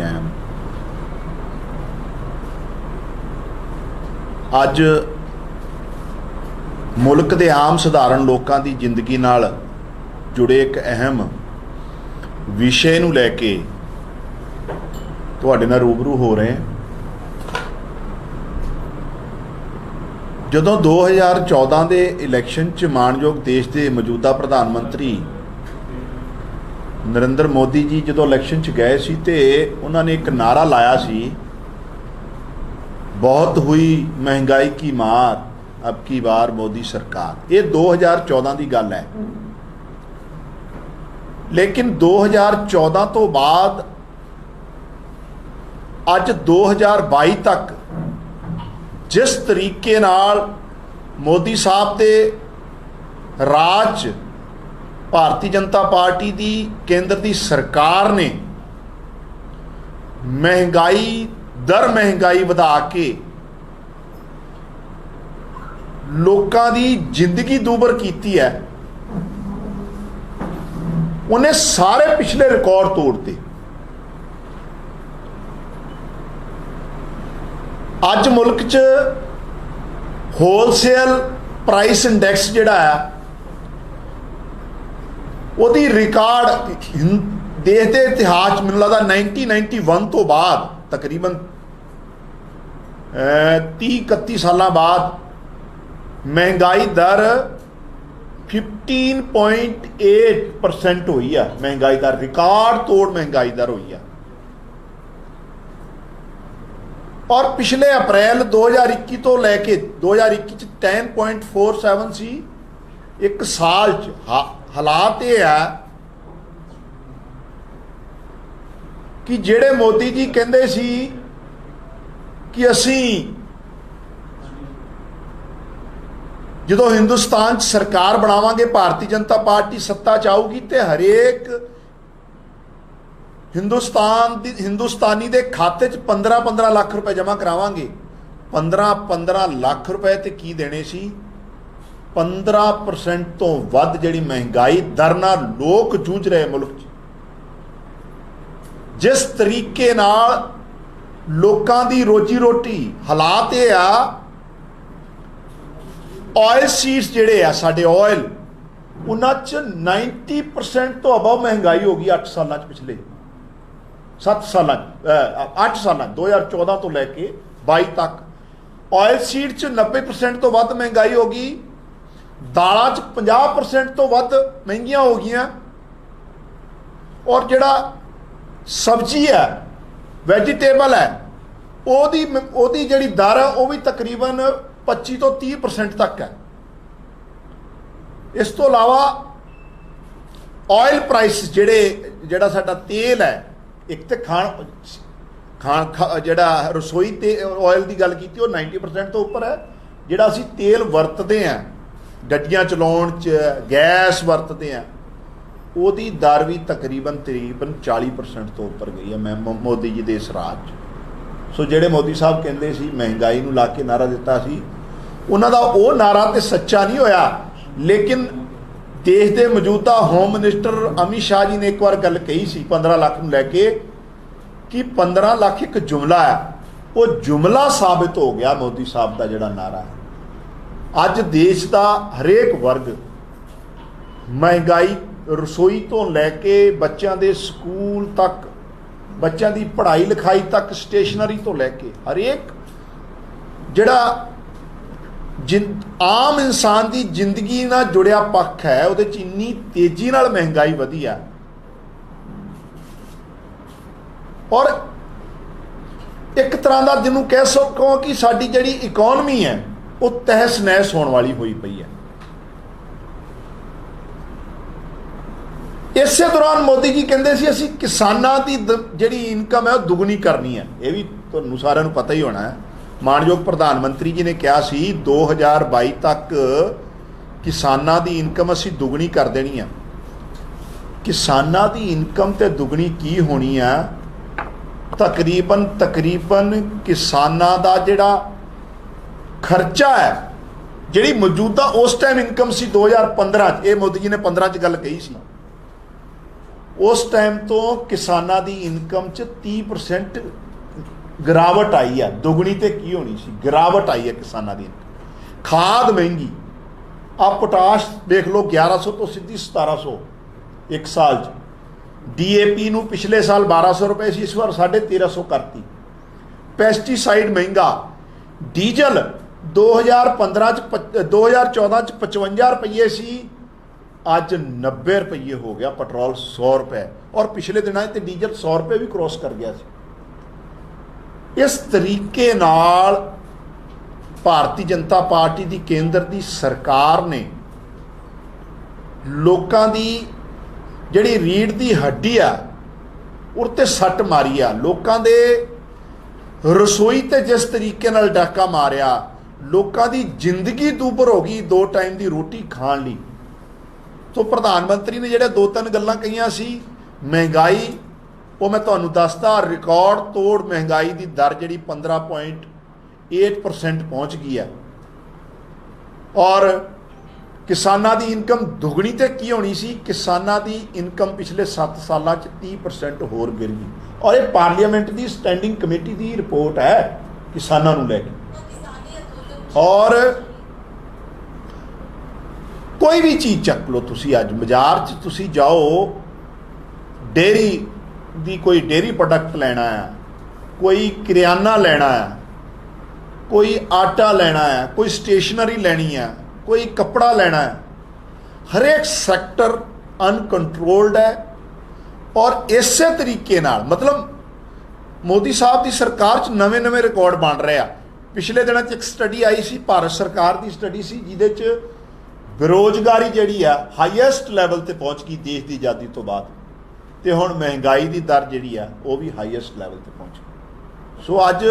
अहम। अज मुल्क के आम सधारण लोगों की जिंदगी नाल जुड़े एक अहम विषय नूं लैके तुहाडे नाल रूबरू हो रहे हैं। जदों 2014 के इलैक्शन च मानयोग देश के मौजूदा प्रधानमंत्री नरेंद्र मोदी जी जदों इलैक्शन च गए सी ते उन्होंने एक नारा लाया सी, बहुत हुई महंगाई की मार अब की बार मोदी सरकार। ये 2014 की गल है, लेकिन 2014 तो बाद अज 2022 तक जिस तरीके नाल मोदी साहब के राज भारतीय जनता पार्टी की केंद्र की सरकार ने महंगाई वधा के लोगों की जिंदगी दूभर की है, उन्हें सारे पिछले रिकॉर्ड तोड़ते। अज मुल्क च होलसेल प्राइस इंडैक्स जिहड़ा है उहदी रिकॉर्ड देश के इतिहास मैनूं लगदा 1991 तो बाद तकरीबन 30-31 साल बाद महंगाई दर 15.8% हुई है। महंगाई दर रिकॉर्ड तोड़ महंगाई दर हुई है। और पिछले अप्रैल 2021 तो लैके 2021 10.47 सी। एक साल च हालात ये है कि जेड़े मोदी जी कहंदे सी कि असी जदों हिंदुस्तान सरकार बनावांगे, भारतीय जनता पार्टी सत्ता च आऊगी तो हरेक हिंदुस्तानी दे खाते च 15-15 लाख रुपए जमा करावांगे। 15-15 लाख रुपए ते की देने सी? 15% तो वध जिहड़ी महंगाई दर नाल लोग जूझ रहे मुल्क च। जिस तरीके नाल लोकां दी रोजी रोटी हालात ये आ, ऑयल सीड्स जिहड़े आ साडे ऑयल उन्हां च 90% तो अबव महंगाई हो गई 8 साल पिछले 7 साल 8 साल 2014 तो लैके 22 तक। ऑयल सीड च 90% तो वध महंगाई हो गई। दालां च 50% तो वध महंगियां हो गई। और जिहड़ा सब्जी है वैजीटेबल है ओदी जिहड़ी दर है वह भी तकरीबन 25 तो 30% तक है। इस तो अलावा ऑयल प्राइस जिहड़ा साडा तेल है, एक तो खाण जिहड़ा रसोई ते ऑयल की गल की 90% तो उपर है। जिहड़ा असीं तेल वरतते हैं गड्डियां चलाउण च, गैस वरतते हैं, ਉਹਦੀ दर भी तकरीबन 40% तो उपर गई है मोदी जी के इस राज। सो ਜਿਹੜੇ मोदी साहब कहते सी महंगाई नूं ला के नारा दिता सी, उन्हां दा वो नारा तो सच्चा नहीं होया। लेकिन देश के मौजूदा होम मिनिस्टर अमित शाह जी ने एक बार गल कही सी 15 लाख नूं लैके कि 15 लाख एक जुमला है। वो जुमला साबित हो गया मोदी साहब का जिहड़ा नारा है। अज देश का हरेक वर्ग महंगाई रसोई तो लैके बच्चों के स्कूल तक, बच्चों की पढ़ाई लिखाई तक, स्टेशनरी तो लैके हरेक जिहड़ा आम इंसान की जिंदगी नाल जुड़िया पक्ष है उहदे च इन्नी तेजी नाल महंगाई वधी है। और एक तरह का जिन्हों कह सको कि साडी जिहड़ी इकोनमी है वो तहस नहस होने वाली हुई पई है। इसे दौरान मोदी जी कहते सी असीं किसानां दी जिहड़ी इनकम है वो दुगनी करनी है। यह भी तुहानूं सारिआं नूं पता ही होना है। मानयोग प्रधानमंत्री जी ने कहा सी 2022 तक किसानां दी इनकम असीं दुगनी कर देनी है। किसानां दी इनकम ते दुगनी की होनी है? तकरीबन किसानां दा जिहड़ा खर्चा है, जिहड़ी मौजूदा उस टाइम इनकम सी 2015 ये मोदी जी ने 15 च गल कही सी, उस टाइम तो किसानां दी इनकम च 30% गिरावट आई है, दुगनी तो की होनी सी, गिरावट आई है किसानां दी इनकम। खाद महंगी, आप पोटाश देख लो 1100 तो सीधी 1700 एक साल च। DAP नूं पिछले साल 1200 रुपए सी, इस बार 1350 करती। पैसटीसाइड महंगा, डीजल 2014 च 55 रुपये सी, अज 90 रुपये हो गया। पेट्रोल 100 रुपए, और पिछले दिनों तो डीजल 100 रुपये भी क्रॉस कर गया सी। इस तरीके नाल भारतीय जनता पार्टी की केंद्र की सरकार ने लोगों की जिहड़ी रीढ़ की हड्डी आ उते सट मारी आ। लोगों के रसोई ते जिस तरीके नाल डाका मारिया, लोगों की जिंदगी दूभर हो गई 2 टाइम की रोटी खाण लई। तो प्रधानमंत्री ने जिहड़े 2-3 गल्लां कहीआं सी, महंगाई वो मैं तुहानूं दसदा, रिकॉर्ड तोड़ महंगाई की दर जिहड़ी 15.8% पहुँच गई है, और किसानां दी इनकम दुगनी तो की होनी सी, किसानां दी इनकम पिछले 7 सालों 30% होर गिर गई। और ये पार्लीमेंट की स्टैंडिंग कमेटी की रिपोर्ट है किसानां नूं लैके। और कोई भी चीज़ चक लो तुसी, अज बाजार च तुसी जाओ, डेयरी दी कोई डेयरी प्रोडक्ट लेना है, कोई करियाना लेना है, कोई आटा लेना है, कोई स्टेशनरी लेनी है, कोई कपड़ा लेना है, हर एक सैक्टर अनकंट्रोल्ड है। और इस तरीके नाल मतलब मोदी साहब की सरकार च नवे नवे रिकॉर्ड बन रहे हैं। पिछले दिनों एक स्टडी आई सी, भारत सरकार की स्टडी सी, जिहदे च बेरोजगारी जिहड़ी आ हाईएस्ट लैवल ते पहुँच गई देश की आज़ादी तो बाद, ते हुण महंगाई की दर जिहड़ी आ वो भी हाईएस्ट लैवल ते पहुँच गई। सो अज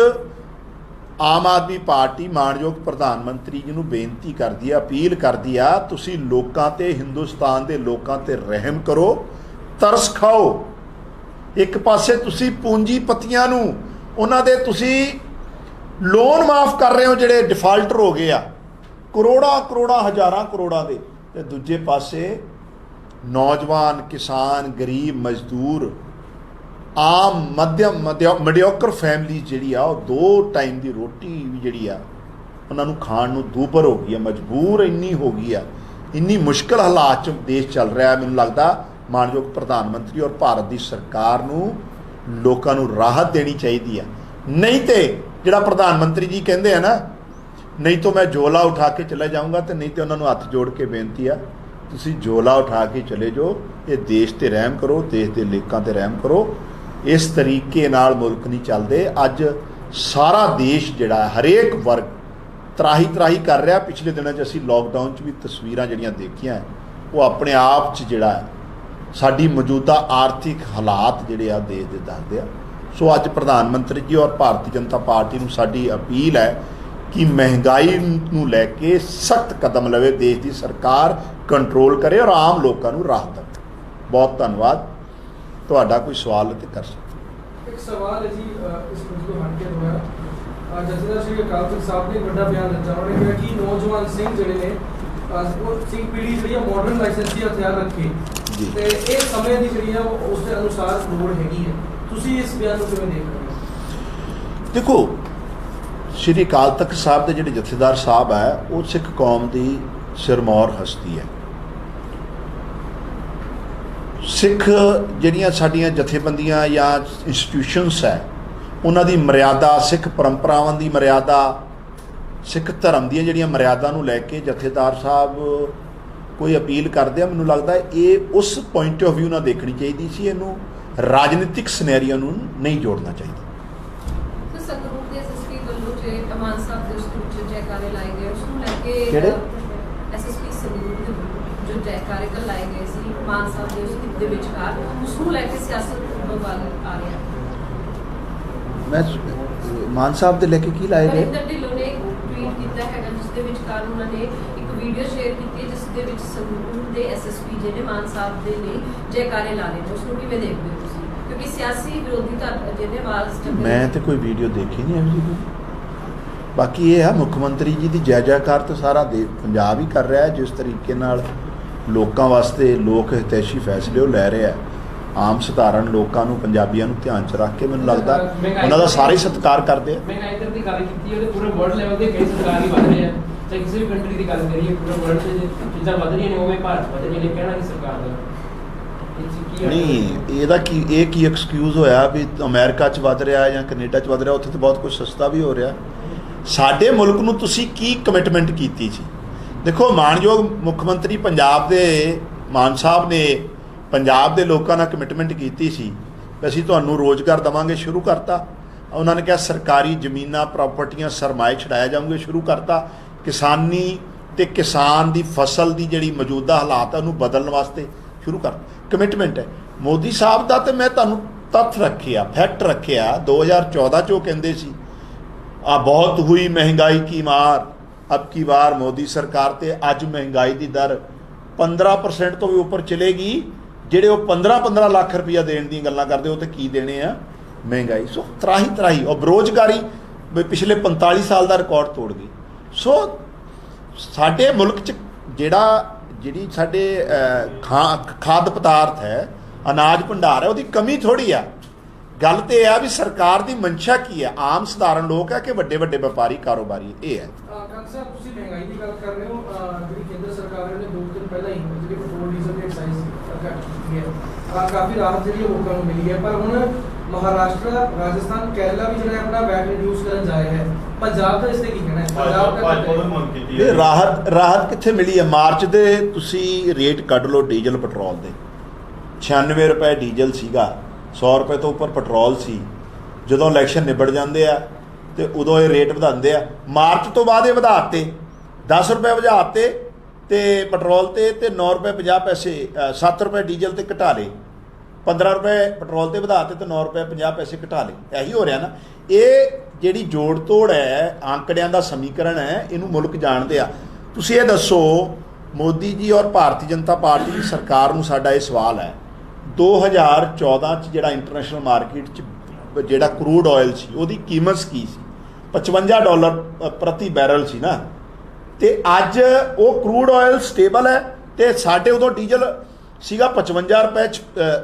आम आदमी पार्टी मानयोग प्रधानमंत्री जी नूं बेनती करदी है, अपील करदी आ, तुसी लोकां ते, हिंदुस्तान दे लोकां ते रहम करो, तरस खाओ। एक पासे तुसी पूंजीपतियां नूं उन्हां दे तुसी लोन माफ़ कर रहे हो जिहड़े डिफाल्टर हो गए आ, करोड़ां करोड़ां हज़ारां करोड़ां दे, ते दूजे पासे नौजवान, किसान, गरीब, मजदूर, आम मध्यम मडियोकर फैमिली जिहड़ी आ, 2 टाइम की रोटी भी जिहड़ी आ उन्हां नूं खाण नूं दूभर हो गई है, मजबूर इन्नी हो गई है, इन्नी मुश्किल हालात च देश चल रहा है। मैनूं लगदा मानयोग प्रधानमंत्री और भारत की सरकार नूं लोकां नूं राहत देनी चाहिए है। नहीं तो जिहड़ा प्रधानमंत्री जी कहते हैं ना, नहीं तो मैं झोला उठा के चले जाऊँगा, तो नहीं तो उन्होंने हथ जोड़ के बेनती है, तुसी झोला उठा के चले जाओ, ये देश ते रहम करो, देश के लोकां ते रहम करो। इस तरीके नाल मुल्क नहीं चलते। अज सारा देश जिहड़ा हरेक वर्ग त्राही त्राही कर रहा। पिछले दिनों असीं लॉकडाउन च भी तस्वीरां जिहड़ियां देखियां वो अपने आप च जिहड़ा साडी मौजूदा आर्थिक हालात जिहड़े आ देश दे दसदे आ। सो अज प्रधानमंत्री जी और भारतीय जनता पार्टी नूं साडी अपील है कि महंगाई नूं लैके सख्त कदम लवे, देश की सरकार कंट्रोल करे और आम लोगों नूं राहत दे। बहुत धन्यवाद। ਤੁਹਾਡਾ कोई सवाल तो कर सकते। एक सवाल है जी, इस मुद्दे हट के होया जथेदार श्री अकाल तख्त साहब ने बड़ा बयान दिता, उन्होंने कहा कि नौजवान सिंह जिहड़े ने सिंह पीढ़ी जिहड़ी मॉडर्न लाइसेंसी हथियार रखे ते इस समय की जिहड़ी उस अनुसार लोड़ हैगी है। तुसीं इस बयान को किवें देख रहे हो? देखो, श्री अकाल तख्त साहब के जिहड़े जथेदार साहब है वो सिख कौम की सिरमौर हस्ती है। सिख जिहड़ियां साडियां जथेबंदियां या इंस्टीट्यूशनस है उन्हां दी मर्यादा, सिख परंपरावां दी मर्यादा, सिख धर्म दी जिहड़ियां मर्यादा नूं लैके जथेदार साहब कोई अपील करते हैं। मैनूं लगदा ये उस पॉइंट ऑफ व्यू नाल देखनी चाहिए सी, इहनूं राजनीतिक सिनेरियो नूं नहीं जोड़ना चाहिए। जयकारे कल लाए गए सी मान साहब के उसके विचकार उसनूं लैके सियासत बवाल आ रहा। मैं मान साहब दे लेके की लाए गए ढिल्लों ने ट्वीट किया है जिसके विचकार उन्होंने एक वीडियो शेयर की है जिसके विच संगरूर दे SSP जिहड़े मान साहब दे ने जयकारे ला रहे, उसनूं किवें देखदे हो तुसीं? क्योंकि सियासी विरोधी धड़े जिहड़े आवाज़ मैं तो कोई वीडियो देखी नहीं है। बाकी ये है मुख्यमंत्री जी की जय जयकार तो सारा देश पंजाब ही कर रहा है। जिस तरीके नाल लोगों वास्ते लोक हितैषी फैसले वो लै रहे हैं, ਆਮ ਸਧਾਰਨ ਲੋਕਾਂ ਨੂੰ, ਪੰਜਾਬੀਆਂ ਨੂੰ ਧਿਆਨ 'ਚ ਰੱਖ ਕੇ ਮੈਨੂੰ ਲੱਗਦਾ ਉਹਨਾਂ ਦਾ ਸਾਰੇ ਸਤਿਕਾਰ ਕਰਦੇ ਆ। ਮਹਿੰਗਾਈ ਦਰ ਦੀ ਗੱਲ ਕੀਤੀ ਉਹਦੇ ਪੂਰੇ ਵਰਲਡ ਲੈਵਲ ਤੇ ਕਈ ਸਰਕਾਰ ਹੀ ਵਧ ਰਹੇ ਆ, ਚਾਹੇ ਕਿਸੇ ਵੀ ਕੰਟਰੀ ਦੀ ਗੱਲ ਕਰੀਏ, ਪੂਰੇ ਵਰਲਡ 'ਚ ਚੀਜ਼ਾਂ ਵਧ ਰਹੀਆਂ ਨੇ, ਉਵੇਂ ਭਾਰਤ ਵਧ ਰਹੀਆਂ ਨੇ, ਕਹਿਣਾ ਕਿ ਸਰਕਾਰ ਦਾ ਨਹੀਂ ਇਹਦਾ ਕੀ ਐਕਸਕਿਊਜ਼ ਹੋਇਆ ਵੀ ਅਮਰੀਕਾ 'ਚ ਵੱਧ ਰਿਹਾ ਜਾਂ ਕੈਨੇਡਾ 'ਚ ਵੱਧ ਰਿਹਾ, ਉੱਥੇ ਤਾਂ ਬਹੁਤ ਕੁਝ ਸਸਤਾ ਵੀ ਹੋ ਰਿਹਾ। ਸਾਡੇ ਮੁਲਕ ਨੂੰ ਤੁਸੀਂ ਕੀ ਕਮਿਟਮੈਂਟ ਕੀਤੀ ਸੀ? ਦੇਖੋ ਮਾਣਯੋਗ ਮੁੱਖ ਮੰਤਰੀ ਪੰਜਾਬ ਦੇ ਮਾਨ ਸਾਹਿਬ ਨੇ ਪੰਜਾਬ ਦੇ ਲੋਕਾਂ ਨਾਲ ਕਮਿਟਮੈਂਟ ਕੀਤੀ ਸੀ ਕਿ ਅਸੀਂ ਤੁਹਾਨੂੰ ਰੋਜ਼ਗਾਰ ਦੇਵਾਂਗੇ, ਸ਼ੁਰੂ ਕਰਤਾ। ਉਹਨਾਂ ਨੇ ਕਿਹਾ ਸਰਕਾਰੀ ਜ਼ਮੀਨਾਂ, ਪ੍ਰਾਪਰਟੀਆਂ, ਸਰਮਾਏ ਛਡਾਇਆ ਜਾਊਗੇ, ਸ਼ੁਰੂ ਕਰਤਾ। ਕਿਸਾਨੀ ਤੇ ਕਿਸਾਨ ਦੀ ਫਸਲ ਦੀ ਜਿਹੜੀ ਮੌਜੂਦਾ ਹਾਲਾਤ ਹੈ ਉਹਨੂੰ ਬਦਲਣ ਵਾਸਤੇ ਸ਼ੁਰੂ ਕਰ ਕਮਿਟਮੈਂਟ ਹੈ ਮੋਦੀ ਸਾਹਿਬ ਦਾ। ਤੇ ਮੈਂ ਤੁਹਾਨੂੰ ਤੱਥ ਰੱਖਿਆ, ਫੈਕਟ ਰੱਖਿਆ, 2014 'ਚ ਉਹ ਕਹਿੰਦੇ ਸੀ ਬਹੁਤ हुई महंगाई की मार, अब की बार मोदी सरकार ਤੇ ਅੱਜ ਮਹਿੰਗਾਈ ਦੀ ਦਰ 15% ਤੋਂ ਵੀ ਉੱਪਰ ਚਲੇਗੀ। ਜਿਹੜੇ ਉਹ 15 ਲੱਖ ਰੁਪਈਆ ਦੇਣ ਦੀਆਂ ਗੱਲਾਂ ਕਰਦੇ ਉਹ ਤੇ ਕੀ ਦੇਣੇ ਆ ਮਹਿੰਗਾਈ। ਸੋ ਤਰਾਹੀ ਔਰ ਬੇਰੁਜ਼ਗਾਰੀ ਪਿਛਲੇ 45 ਸਾਲ ਦਾ ਰਿਕਾਰਡ ਤੋੜ ਗਈ। ਸੋ ਸਾਡੇ ਮੁਲਕ 'ਚ ਜਿਹੜੀ ਸਾਡੇ ਖਾਦ ਪਦਾਰਥ ਹੈ, ਅਨਾਜ ਭੰਡਾਰ ਹੈ, ਉਹਦੀ ਕਮੀ ਥੋੜ੍ਹੀ ਆ। ਗੱਲ ਤੇ ਇਹ ਆ ਵੀ ਸਰਕਾਰ ਦੀ ਮਨਸ਼ਾ ਕੀ ਹੈ, ਆਮ ਸਧਾਰਨ ਲੋਕ ਹੈ ਕਿ ਵੱਡੇ ਵਪਾਰੀ ਕਾਰੋਬਾਰੀ, ਇਹ ਹੈ। ਕਾਂਗ ਸਾਹਿਬ ਤੁਸੀਂ ਮਹਿੰਗਾਈ ਦੀ ਗੱਲ ਕਰ ਰਹੇ ਹੋ, ਜਿਹੜੀ ਕੇਂਦਰ ਸਰਕਾਰ ਨੇ 2 ਦਿਨ ਪਹਿਲਾਂ ਹੀ ਜਿਹੜੀ ਪੈਟਰੋਲ ਡੀਜ਼ਲ ਦੀ ਐਕਸਾਈਜ਼ ਘੱਟ ਕੀਤੀ ਹੈ, ਕਾਫੀ ਰਾਹਤ ਜਿਹੜੀ ਲੋਕਾਂ ਨੂੰ ਮਿਲੀ ਹੈ। ਪਰ ਹੁਣ ਮਹਾਰਾਸ਼ਟਰ, ਰਾਜਸਥਾਨ, ਕੇਰਲਾ ਵੀ ਜਿਹੜਾ ਆਪਣਾ ਵੈਟ ਰਿਡਿਊਸ ਕਰਨ ਜਾ ਰਿਹਾ ਹੈ। ਪੰਜਾਬ ਦਾ ਇਸ ਤੇ ਕੀ ਕਹਿਣਾ ਹੈ? ਪੰਜਾਬ ਦਾ ਰਾਹਤ ਕਿੱਥੇ ਮਿਲੀ ਹੈ? ਮਾਰਚ ਦੇ ਤੁਸੀਂ ਰੇਟ ਕੱਢ ਲਓ ਡੀਜ਼ਲ ਪੈਟਰੋਲ ਦੇ, 96 ਰੁਪਏ ਡੀਜ਼ਲ ਸੀਗਾ, 100 ਰੁਪਏ ਤੋਂ ਉੱਪਰ ਪੈਟਰੋਲ ਸੀ। ਜਦੋਂ ਇਲੈਕਸ਼ਨ ਨਿਬੜ ਜਾਂਦੇ ਆ ਤੇ ਉਦੋਂ ਇਹ ਰੇਟ ਵਧਾਉਂਦੇ ਆ। ਮਾਰਚ ਤੋਂ ਬਾਅਦ ਇਹ ਵਧਾਤੇ, 10 ਰੁਪਏ ਵਧਾਤੇ ਤੇ ਪੈਟਰੋਲ ਤੇ 9 ਰੁਪਏ 50 ਪੈਸੇ, 7 ਰੁਪਏ ਡੀਜ਼ਲ ਤੇ ਘਟਾ ਲਏ, 15 ਰੁਪਏ ਪੈਟਰੋਲ ਤੇ ਵਧਾਤੇ ਤੇ 9 ਰੁਪਏ 50 ਪੈਸੇ ਘਟਾ ਲਏ। ਇਹੀ ਹੋ ਰਿਹਾ ਨਾ। ਇਹ ਜਿਹੜੀ ਜੋੜ ਤੋੜ ਹੈ, ਆંકੜਿਆਂ ਦਾ ਸਮੀਕਰਨ ਹੈ, ਇਹਨੂੰ ਮੁਲਕ ਜਾਣਦੇ ਆ। ਤੁਸੀਂ ਇਹ ਦੱਸੋ, ਮੋਦੀ ਜੀ ਔਰ ਭਾਰਤੀ ਜਨਤਾ ਪਾਰਟੀ ਦੀ ਸਰਕਾਰ ਨੂੰ ਸਾਡਾ ਇਹ ਸਵਾਲ ਹੈ, 2014 'ਚ ਜਿਹੜਾ ਇੰਟਰਨੈਸ਼ਨਲ ਮਾਰਕੀਟ 'ਚ ਜਿਹੜਾ ਕਰੂਡ ਆਇਲ ਸੀ ਉਹਦੀ ਕੀਮਤ ਕੀ ਸੀ? $55 ਪ੍ਰਤੀ ਬੈਰਲ ਸੀ ਨਾ। ਤੇ ਅੱਜ ਉਹ ਕਰੂਡ ਆਇਲ ਸਟੇਬਲ ਹੈ ਤੇ ਸਾਡੇ ਉਦੋਂ ਡੀਜ਼ਲ ਸੀਗਾ 55 ਰੁਪਏ,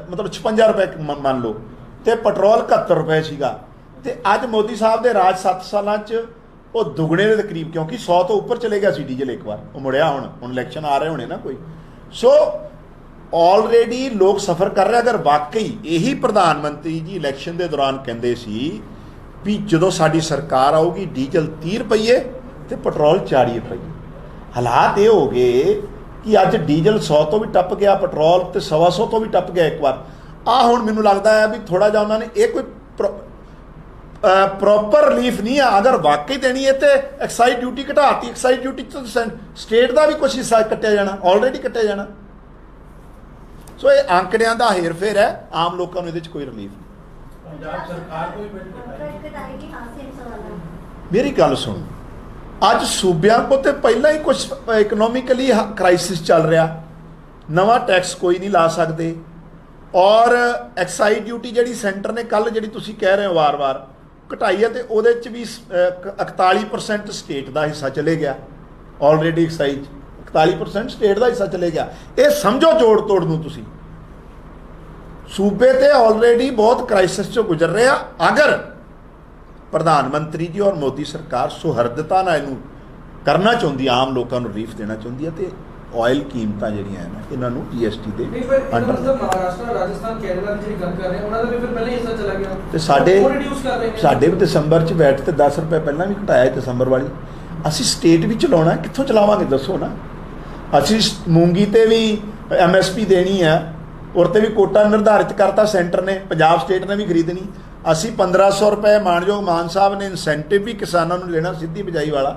ਮਤਲਬ 56 ਰੁਪਏ ਮੰਨ ਲਓ, ਤੇ ਪੈਟਰੋਲ 71 ਰੁਪਏ ਸੀਗਾ। ਤੇ ਅੱਜ ਮੋਦੀ ਸਾਹਿਬ ਦੇ ਰਾਜ 7 ਸਾਲਾਂ 'ਚ ਉਹ ਦੁੱਗਣੇ ਦੇ ਤਕਰੀਬ, ਕਿਉਂਕਿ 100 ਤੋਂ ਉੱਪਰ ਚਲੇ ਗਿਆ ਸੀ ਡੀਜ਼ਲ ਇੱਕ ਵਾਰ, ਉਹ ਮੁੜਿਆ। ਹੁਣ ਇਲੈਕਸ਼ਨ ਆ ਰਹੇ ਹੋਣੇ ਨਾ ਕੋਈ। ਸੋ ਆਲਰੇਡੀ ਲੋਕ ਸਫਰ ਕਰ ਰਹੇ। ਅਗਰ ਵਾਕਈ ਇਹੀ ਪ੍ਰਧਾਨ ਮੰਤਰੀ ਜੀ ਇਲੈਕਸ਼ਨ ਦੇ ਦੌਰਾਨ ਕਹਿੰਦੇ ਸੀ ਵੀ ਜਦੋਂ ਸਾਡੀ ਸਰਕਾਰ ਆਊਗੀ ਡੀਜ਼ਲ 30 ਰੁਪਏ ਤੇ ਪੈਟਰੋਲ 40 ਰੁਪਏ, ਹਾਲਾਤ ਇਹ ਹੋ ਗਏ ਕਿ ਅੱਜ ਡੀਜ਼ਲ 100 ਤੋਂ ਵੀ ਟੱਪ ਗਿਆ, ਪੈਟਰੋਲ ਤੇ 125 ਤੋਂ ਵੀ ਟੱਪ ਗਿਆ ਇੱਕ ਵਾਰ। ਹੁਣ ਮੈਨੂੰ ਲੱਗਦਾ ਹੈ ਵੀ ਥੋੜਾ ਜਿਹਾ ਉਹਨਾਂ ਨੇ ਇਹ ਕੋਈ ਪ੍ਰੋਪਰ ਰਿਲੀਫ ਨਹੀਂ ਆ। ਅਗਰ ਵਾਕਈ ਦੇਣੀ ਹੈ ਤੇ ਐਕਸਾਈਜ਼ ਡਿਊਟੀ ਘਟਾਤੀ, ਐਕਸਾਈਜ਼ ਡਿਊਟੀ ਤੋਂ ਸਟੇਟ ਦਾ ਵੀ ਕੁਛ ਹਿੱਸਾ ਕੱਟਿਆ ਜਾਣਾ, ਆਲਰੇਡੀ ਕੱਟਿਆ ਜਾਣਾ। ਸੋ ਇਹ ਆંકੜਿਆਂ ਦਾ ਹੇਰ-ਫੇਰ ਹੈ, ਆਮ ਲੋਕਾਂ ਨੂੰ ਇਹਦੇ 'ਚ ਕੋਈ ਰਿਲੀਫ ਨਹੀਂ। ਪੰਜਾਬ ਸਰਕਾਰ ਕੋਈ ਮੇਰੀ ਗੱਲ ਸੁਣੋ, ਅੱਜ ਸੂਬਿਆਂ ਕੋ ਤੇ ਪਹਿਲਾਂ ਹੀ ਕੁਝ ਇਕਨੋਮਿਕਲੀ ਕ੍ਰਾਈਸਿਸ ਚੱਲ ਰਿਹਾ, ਨਵਾਂ ਟੈਕਸ ਕੋਈ ਨਹੀਂ ਲਾ ਸਕਦੇ। ਔਰ ਐਕਸਾਈਜ਼ ਡਿਊਟੀ ਜਿਹੜੀ ਸੈਂਟਰ ਨੇ ਕੱਲ ਜਿਹੜੀ ਤੁਸੀਂ ਕਹਿ ਰਹੇ ਹੋ ਵਾਰ-ਵਾਰ ਘਟਾਈ ਹੈ, ਤੇ ਉਹਦੇ 'ਚ ਵੀ 41% ਸਟੇਟ ਦਾ ਹਿੱਸਾ ਚਲੇ ਗਿਆ। ਆਲਰੇਡੀ ਐਕਸਾਈਜ਼ 41% ਸਟੇਟ ਦਾ ਹਿੱਸਾ ਚਲੇ ਗਿਆ। ਇਹ ਸਮਝੋ ਜੋੜ ਤੋੜ ਨੂੰ। ਤੁਸੀਂ ਸੂਬੇ ਤੇ ਆਲਰੇਡੀ ਬਹੁਤ ਕ੍ਰਾਈਸਿਸ 'ਚੋਂ ਗੁਜ਼ਰ ਰਹੇ ਆ। ਅਗਰ ਪ੍ਰਧਾਨ ਮੰਤਰੀ ਜੀ ਔਰ ਮੋਦੀ ਸਰਕਾਰ ਸੁਹਰਦਤਾ ਨਾਲ ਇਹਨੂੰ ਕਰਨਾ ਚਾਹੁੰਦੀ, ਆਮ ਲੋਕਾਂ ਨੂੰ ਰਿਲੀਫ ਦੇਣਾ ਚਾਹੁੰਦੀ ਹੈ, ਤੇ ਆਇਲ ਕੀਮਤਾਂ ਜਿਹੜੀਆਂ ਹਨ ਇਹਨਾਂ ਨੂੰ GST ਦੇ ਅੰਡਰ ਮਹਾਰਾਸ਼ਟਰ, ਰਾਜਸਥਾਨ, ਕੇਰਲਾ ਦੀ ਜਿਹੜੀ ਗੱਲ ਕਰ ਰਹੇ ਹਾਂ ਉਹਨਾਂ ਦਾ ਵੀ ਫਿਰ ਪਹਿਲਾਂ ਹੀ ਹਿੱਸਾ ਚਲਾ ਗਿਆ। ਤੇ ਸਾਡੇ ਵੀ ਦਸੰਬਰ 'ਚ ਵੈਟ ਤੇ 10 ਰੁਪਏ ਪਹਿਲਾਂ ਵੀ ਘਟਾਇਆ ਦਸੰਬਰ ਵਾਲੀ। ਅਸੀਂ ਸਟੇਟ ਵੀ ਚਲਾਉਣਾ, ਕਿੱਥੋਂ ਚਲਾਵਾਂਗੇ ਦੱਸੋ ਨਾ। ਅਸੀਂ ਮੂੰਗੀ ਤੇ ਵੀ MSP ਦੇਣੀ ਹੈ, ਔਰ ਤੇ ਵੀ ਕੋਟਾ ਨਿਰਧਾਰਿਤ ਕਰਤਾ ਸੈਂਟਰ ਨੇ, ਪੰਜਾਬ ਸਟੇਟ ਨੇ ਵੀ ਖਰੀਦਣੀ। ਅਸੀਂ 1500 ਰੁਪਏ ਮਾਨਯੋਗ ਮਾਨ ਸਾਹਿਬ ਨੇ ਇਨਸੈਂਟਿਵ ਵੀ ਕਿਸਾਨਾਂ ਨੂੰ ਦੇਣਾ, ਸਿੱਧੀ ਬਿਜਾਈ ਵਾਲਾ।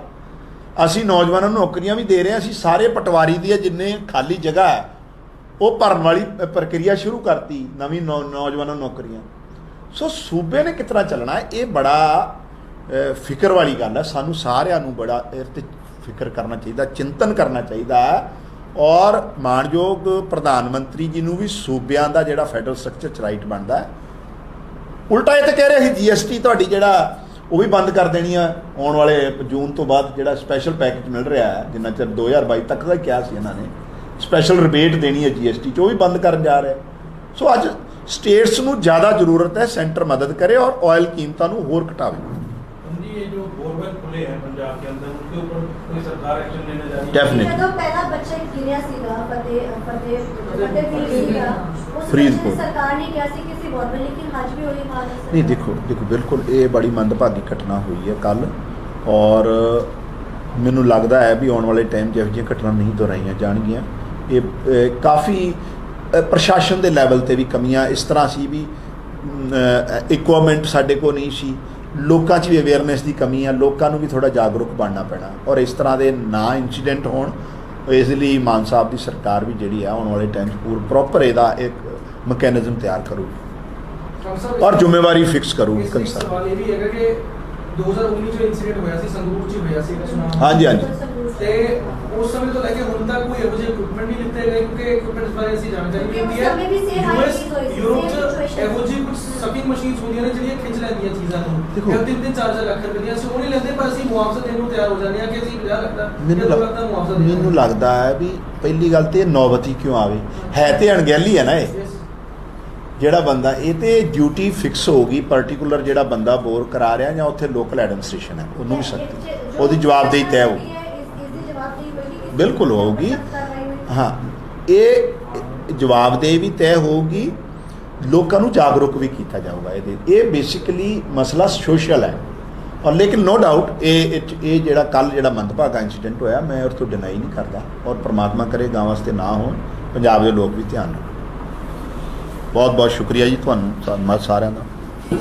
ਅਸੀਂ ਨੌਜਵਾਨਾਂ ਨੂੰ ਨੌਕਰੀਆਂ ਵੀ ਦੇ ਰਹੇ ਹਾਂ। ਅਸੀਂ ਸਾਰੇ ਪਟਵਾਰੀ ਦੀ ਜਿੰਨੇ ਖਾਲੀ ਜਗ੍ਹਾ ਹੈ ਉਹ ਭਰਨ ਵਾਲੀ ਪ੍ਰਕਿਰਿਆ ਸ਼ੁਰੂ ਕਰਤੀ, ਨਵੀਂ ਨੌਜਵਾਨਾਂ ਨੂੰ ਨੌਕਰੀਆਂ। ਸੋ ਸੂਬੇ ਨੇ ਕਿਸ ਤਰ੍ਹਾਂ ਚੱਲਣਾ, ਇਹ ਬੜਾ ਫਿਕਰ ਵਾਲੀ ਗੱਲ ਹੈ। ਸਾਨੂੰ ਸਾਰਿਆਂ ਨੂੰ ਬੜਾ ਇਹ 'ਤੇ ਫਿਕਰ ਕਰਨਾ ਚਾਹੀਦਾ, ਚਿੰਤਨ ਕਰਨਾ ਚਾਹੀਦਾ। ਔਰ ਮਾਣਯੋਗ ਪ੍ਰਧਾਨ ਮੰਤਰੀ ਜੀ ਨੂੰ ਵੀ ਸੂਬਿਆਂ ਦਾ ਜਿਹੜਾ ਫੈਡਰਲ ਸਟਰਕਚਰ 'ਚ ਰਾਈਟ ਬਣਦਾ। ਉਲਟਾ ਇਹ ਤਾਂ ਕਹਿ ਰਹੇ ਸੀ GST ਤੁਹਾਡੀ ਜਿਹੜਾ ਉਹ ਵੀ ਬੰਦ ਕਰ ਦੇਣੀ ਆ ਆਉਣ ਵਾਲੇ ਜੂਨ ਤੋਂ ਬਾਅਦ। ਜਿਹੜਾ ਸਪੈਸ਼ਲ ਪੈਕੇਜ ਮਿਲ ਰਿਹਾ ਹੈ, ਜਿੰਨਾ ਚਿਰ 2022 ਤੱਕ ਦਾ ਕਿਹਾ ਸੀ ਇਹਨਾਂ ਨੇ, ਸਪੈਸ਼ਲ ਰਿਬੇਟ ਦੇਣੀ ਹੈ GST 'ਚ, ਉਹ ਵੀ ਬੰਦ ਕਰਨ ਜਾ ਰਿਹਾ। ਸੋ ਅੱਜ ਸਟੇਟਸ ਨੂੰ ਜ਼ਿਆਦਾ ਜ਼ਰੂਰਤ ਹੈ ਸੈਂਟਰ ਮਦਦ ਕਰੇ ਔਰ ਆਇਲ ਕੀਮਤਾਂ ਨੂੰ ਹੋਰ ਘਟਾਵੇ। जी, ये जो बोरवेल खुले हैं पंजाब के अंदर, उनके ऊपर कोई सरकार एक्शन लेने जा रही है? Definitely. ਜਦੋਂ ਪਹਿਲਾ ਬੱਚਾ ਗਿਰਿਆ ਸੀਗਾ ਫਤਿਹਵੀਰ ਸੀਗਾ, ਉਸ ਫਰੀਦਕੋਟ। ਵਿੱਚ ਸਰਕਾਰ ਨੇ ਕਿਹਾ ਸੀ ਕਿ ਅਸੀਂ ਬੋਰਵੈਲ, ਲੇਕਿਨ ਅੱਜ ਵੀ ਉਹੀ ਹਾਲ ਹੈ। ਨਹੀਂ ਦੇਖੋ ਬਿਲਕੁਲ ਇਹ ਬੜੀ ਮੰਦਭਾਗੀ ਘਟਨਾ ਹੋਈ ਹੈ ਕੱਲ, ਔਰ ਮੈਨੂੰ ਲੱਗਦਾ ਹੈ ਵੀ ਆਉਣ ਵਾਲੇ ਟਾਈਮ 'ਚ ਇਹੋ ਜਿਹੀਆਂ ਘਟਨਾ ਨਹੀਂ ਦੁਹਰਾਈਆਂ ਜਾਣਗੀਆਂ। ਇਹ ਕਾਫੀ ਪ੍ਰਸ਼ਾਸਨ ਦੇ ਲੈਵਲ ਤੇ ਵੀ ਕਮੀਆਂ ਇਸ ਤਰ੍ਹਾਂ ਸੀ ਵੀ ਇਕੁਇਪਮੈਂਟ ਸਾਡੇ ਕੋਲ ਨਹੀਂ ਸੀ, ਲੋਕਾਂ 'ਚ ਵੀ ਅਵੇਅਰਨੈਸ ਦੀ ਕਮੀ ਆ, ਲੋਕਾਂ ਨੂੰ ਵੀ ਥੋੜ੍ਹਾ ਜਾਗਰੂਕ ਬਣਨਾ ਪੈਣਾ ਔਰ ਇਸ ਤਰ੍ਹਾਂ ਦੇ ਨਾ ਇੰਸੀਡੈਂਟ ਹੋਣ। ਇਸ ਲਈ ਮਾਨ ਸਾਹਿਬ ਦੀ ਸਰਕਾਰ ਵੀ ਜਿਹੜੀ ਆ ਆਉਣ ਵਾਲੇ ਟਾਈਮ 'ਚ ਪ੍ਰੋਪਰ ਇਹਦਾ ਇੱਕ ਮਕੈਨਿਜ਼ਮ ਤਿਆਰ ਕਰੂਗੀ ਔਰ ਜ਼ਿੰਮੇਵਾਰੀ ਫਿਕਸ ਕਰੂਗੀ। ਇਸ ਵਿੱਚ ਸਵਾਲ ਇਹ ਵੀ ਹੈਗਾ ਕਿ 2019 ਜੋ ਇਨਸੀਡੈਂਟ ਹੋਇਆ ਸੀ ਸੰਗਰੂਰ 'ਚ ਹੋਇਆ ਸੀ ਸੁਨਾਮ, ਹਾਂਜੀ ਤੇ ਉਸ ਸਮੇਂ ਤੋਂ ਲੈ ਕੇ ਹੁਣ ਤੱਕ ਕੋਈ ਇਹੋ ਜਿਹੇ ਇਕਵਿਪਮੈਂਟ ਨਹੀਂ ਲਿੱਤੇ ਗਏ, ਕਿਉਂਕਿ ਇਕਵਿਪਮੈਂਟ ਬਾਰੇ ਅਸੀਂ ਜਾਣਕਾਰੀ ਨਹੀਂ ਹੁੰਦੀ ਉਸ ਸਮੇਂ ਵੀ same ਹੈ। high ਚੀਜ਼ ਹੋਈ ਸੀ, ਯੂਰਪ same 'ਚ situation ਇਹੋ ਜਿਹੀ ਕੁਝ ਸਕਿੰਗ ਮਸ਼ੀਨਸ ਹੁੰਦੀਆਂ ਨੇ ਜਿਹੜੀਆਂ ਖਿੱਚ ਲੈਂਦੀਆਂ ਚੀਜ਼ਾਂ ਨੂੰ। ਦੇਖੋ, ਇਹ 3-4 ਲੱਖ ਰੁਪਏ ਦੀਆਂ ਅਸੀਂ ਉਹ ਨਹੀਂ ਲੈਂਦੇ, ਪਰ ਅਸੀਂ ਮੁਆਵਜ਼ਾ ਦੇਣ ਨੂੰ ਤਿਆਰ ਹੋ ਜਾਂਦੇ ਹਾਂ ਕਿ ਅਸੀਂ 50 ਲੱਖ ਦਾ ਜਾਂ 2 ਲੱਖ ਦਾ ਮੁਆਵਜ਼ਾ ਦੇ ਮੈਨੂੰ ਲੱਗਦਾ ਹੈ ਵੀ ਪਹਿਲੀ ਗੱਲ ਤੇ ਇਹ ਨੌਬਤ ਹੀ ਕਿਉਂ ਆਵੇ, ਹੈ ਤੇ ਅਣਗਹਿਲੀ ਹੈ ਨਾ ਇਹ। ਜਿਹੜਾ ਬੰਦਾ ਇਹ ਤੇ ਡਿਊਟੀ ਫਿਕਸ ਹੋਊਗੀ, ਪਰਟੀਕੂਲਰ ਜਿਹੜਾ ਬੰਦਾ ਬੋਰ ਕਰਾ ਰਿਹਾ ਜਾਂ ਉੱਥੇ ਲੋਕਲ ਐਡਮਿਨਿਸਟ੍ਰੇਸ਼ਨ ਹੈ ਉਹਨੂੰ ਵੀ ਸਖਤੀ, ਉਹਦੀ ਜਵਾਬਦੇਹੀ ਤੈਅ ਹੋਊਗੀ। ਬਿਲਕੁਲ ਹੋਊਗੀ, ਹਾਂ ਇਹ ਜਵਾਬਦੇਹੀ ਵੀ ਤੈਅ ਹੋਊਗੀ, ਲੋਕਾਂ ਨੂੰ ਜਾਗਰੂਕ ਵੀ ਕੀਤਾ ਜਾਊਗਾ ਇਹਦੇ। ਇਹ ਬੇਸਿਕਲੀ ਮਸਲਾ ਸੋਸ਼ਲ ਹੈ ਔਰ ਲੇਕਿਨ ਨੋ ਡਾਊਟ ਇਹ ਜਿਹੜਾ ਕੱਲ ਜਿਹੜਾ ਮੰਦਭਾਗਾ ਇੰਸੀਡੈਂਟ ਹੋਇਆ, ਮੈਂ ਉਸ ਤੋਂ ਡਿਨਾਈ ਨਹੀਂ ਕਰਦਾ ਔਰ ਪ੍ਰਮਾਤਮਾ ਕਰੇ ਗਾਂ ਵਾਸਤੇ ਨਾ ਹੋਣ, ਪੰਜਾਬ ਦੇ ਲੋਕ ਵੀ ਧਿਆਨ ਰੱਖਣ। ਬਹੁਤ ਬਹੁਤ ਸ਼ੁਕਰੀਆ ਜੀ ਤੁਹਾਨੂੰ, ਧੰਨਵਾਦ ਸਾਰਿਆਂ ਦਾ।